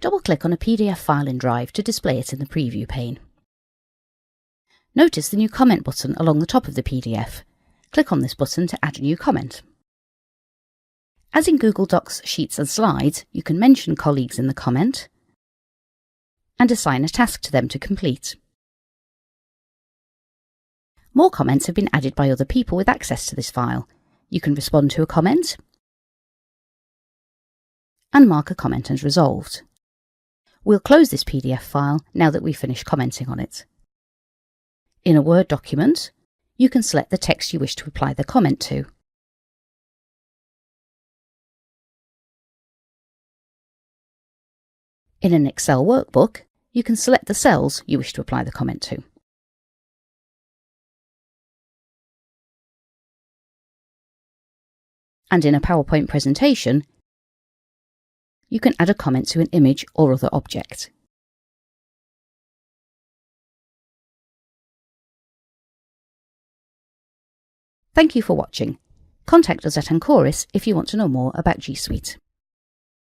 Double-click on a PDF file in Drive to display it in the preview pane. Notice the new comment button along the top of the PDF. Click on this button to add a new comment. As in Google Docs, Sheets and Slides, you can mention colleagues in the comment and assign a task to them to complete. More comments have been added by other people with access to this file. You can respond to a comment and mark a comment as resolved. We'll close this PDF file now that we've finished commenting on it. In a Word document, you can select the text you wish to apply the comment to. In an Excel workbook, you can select the cells you wish to apply the comment to. And in a PowerPoint presentation, you can add a comment to an image or other object. Thank you for watching. Contact us at Ancoris if you want to know more about G Suite.